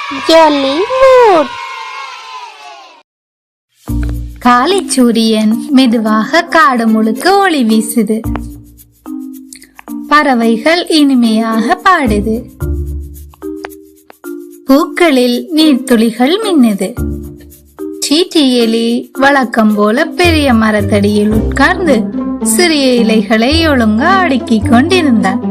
Jolly mood. காலை சூரியன் மெதுவாக காடு முழுக்க ஒளி வீசுது. பறவைகள் இனிமையாக பாடுது. பூக்களில் நீர்த்துளிகள் மின்னுது. சீட்டி எலி வழக்கம் போல பெரிய மரத்தடியில் உட்கார்ந்து சிறிய இலைகளை ஒழுங்கா அடுக்கிக் கொண்டிருந்தான்.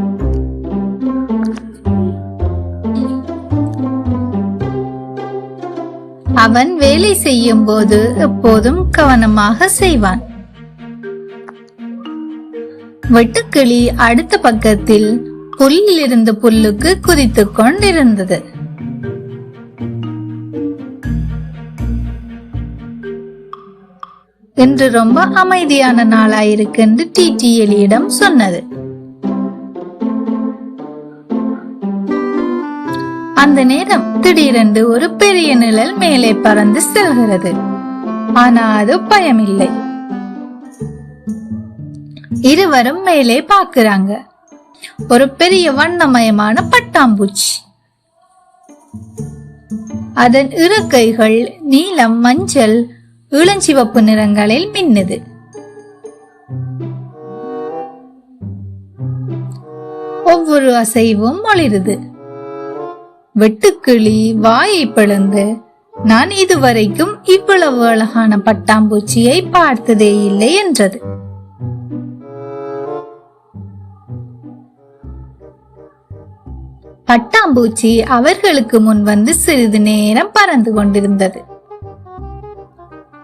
அவன் வேலை செய்யும் போது எப்போதும் கவனமாக செய்வான். வெட்டுக்கிளி அடுத்த பக்கத்தில் புல்லிலிருந்து புல்லுக்கு குதித்துக் கொண்டிருந்தது. இன்று ரொம்ப அமைதியான நாளாயிருக்கு என்று டீட்டி எலியிடம் சொன்னது. அந்த நேரம் திடீரென்று ஒரு பெரிய நிழல் மேலே பறந்து செல்கிறது. ஆனா அது பயமில்லை. இருவரும் மேலே பார்க்கிறாங்க. ஒரு பெரிய வண்ணமயமான பட்டாம்பூச்சி. அதன் இறக்கைகள் நீலம், மஞ்சள், இளஞ்சிவப்பு நிறங்களில் மின்னுது. ஒவ்வொரு அசைவும் ஒளிருது. வெட்டுக்கிளி வாயை பிளந்து, நான் இதுவரைக்கும் இவ்வளவு அழகான பட்டாம்பூச்சியை பார்த்ததே இல்லை என்றது. பட்டாம்பூச்சி அவர்களுக்கு முன் வந்து சிறிது நேரம் பறந்து கொண்டிருந்தது.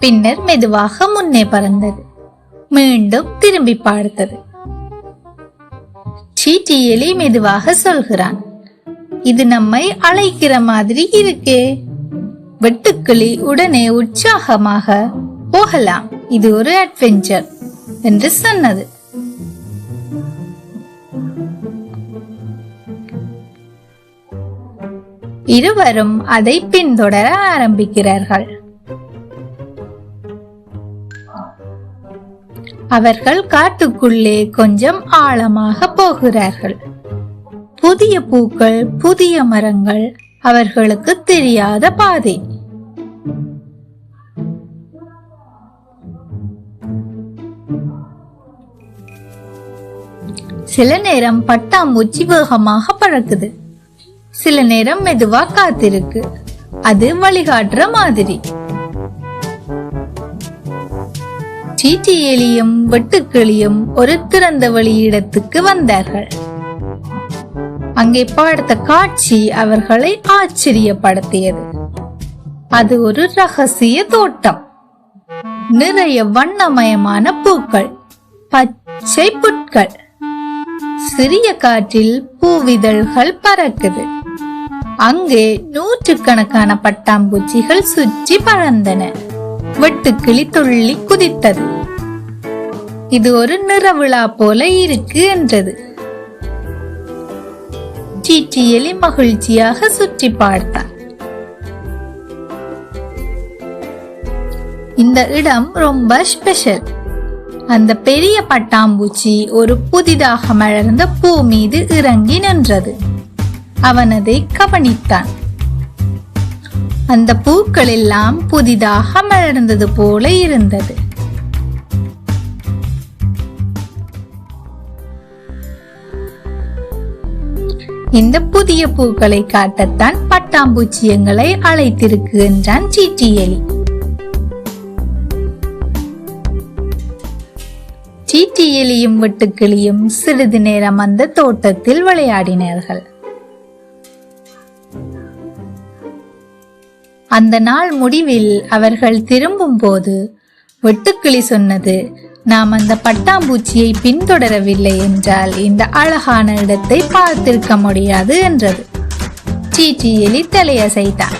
பின்னர் மெதுவாக முன்னே பறந்தது. மீண்டும் திரும்பி பார்த்தது. சீட்டி எலி மெதுவாக சொல்கிறான், இது நம்மை அழைக்கிற மாதிரி இருக்கே. வெட்டுக்கிளி உடனே உற்சாகமாக, போகலாம், இது ஒரு அட்வென்ச்சர் என்று சொன்னது. இருவரும் அதை பின்தொடர ஆரம்பிக்கிறார்கள். அவர்கள் காட்டுக்குள்ளே கொஞ்சம் ஆழமாக போகிறார்கள். புதிய பூக்கள், புதிய மரங்கள், அவர்களுக்கு தெரியாத பாதை. சில நேரம் பட்டாம்பூச்சி வேகமாக பறக்குது. சில நேரம் மெதுவா காத்திருக்கு. அது வழிகாட்டுற மாதிரி. சீட்டி எலியும் வெட்டுக்கிளியும் ஒரு திறந்த வெளியிடத்துக்கு வந்தார்கள். அங்கே பார்த்த காட்சி அவர்களை ஆச்சரியப்படுத்தியது. அது ஒரு ரகசிய தோட்டம். நிறைய வண்ணமயமான பூக்கள், பச்சை புட்கள். சிறிய காற்றில் பூவிதழ்கள் பறக்குது. அங்கே நூற்றுக்கணக்கான பட்டாம்பூச்சிகள் சுற்றி பறந்தன. வெட்டுக்கிளி துள்ளி குதித்தது. இது ஒரு நிறவிழா போல இருக்கு என்றது. சீட்டி எலி மகிழ்ச்சியாக சுற்றி பார்த்தார். இந்த இடம் ரொம்ப ஸ்பெஷல். அந்த பெரிய பட்டாம்பூச்சி ஒரு புதிதாக மலர்ந்த பூ மீது இறங்கி நின்றது. அவன் அதை கவனித்தான். அந்த பூக்கள் எல்லாம் புதிதாக மலர்ந்தது போல இருந்தது. இந்த புதிய பூக்களை காட்டத்தான் பட்டாம்பூச்சி எங்களை அழைத்திருக்கு என்றான் சீட்டி எலி. சீட்டி எலியும் வெட்டுக்கிளியும் சிறிது நேரம் அந்த தோட்டத்தில் விளையாடினார்கள். அந்த நாள் முடிவில் அவர்கள் திரும்பும் போது வெட்டுக்கிளி சொன்னது, நாம் அந்த பட்டாம்பூச்சியை பின்தொடரவில்லை என்றால் இந்த அழகான இடத்தை பார்த்திருக்க முடியாது என்றது. சீட்டி எலி தலையசைத்தான்.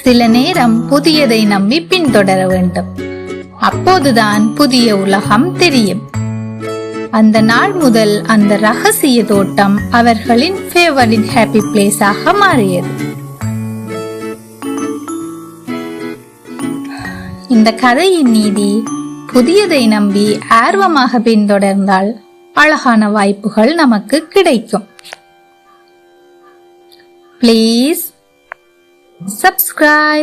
சில நேரம் புதியதை நம்பி பின்தொடர வேண்டும். அப்போதுதான் புதிய உலகம் தெரியும். அந்த நாள் முதல் அந்த ரகசிய தோட்டம் அவர்களின் ஃபேவரிட் ஹாப்பி பிளேஸாக மாறியது. இந்த கதையின் நீதி, புதியதை நம்பி ஆர்வமாக பின்தொடர்ந்தால் அழகான வாய்ப்புகள் நமக்கு கிடைக்கும். Please subscribe.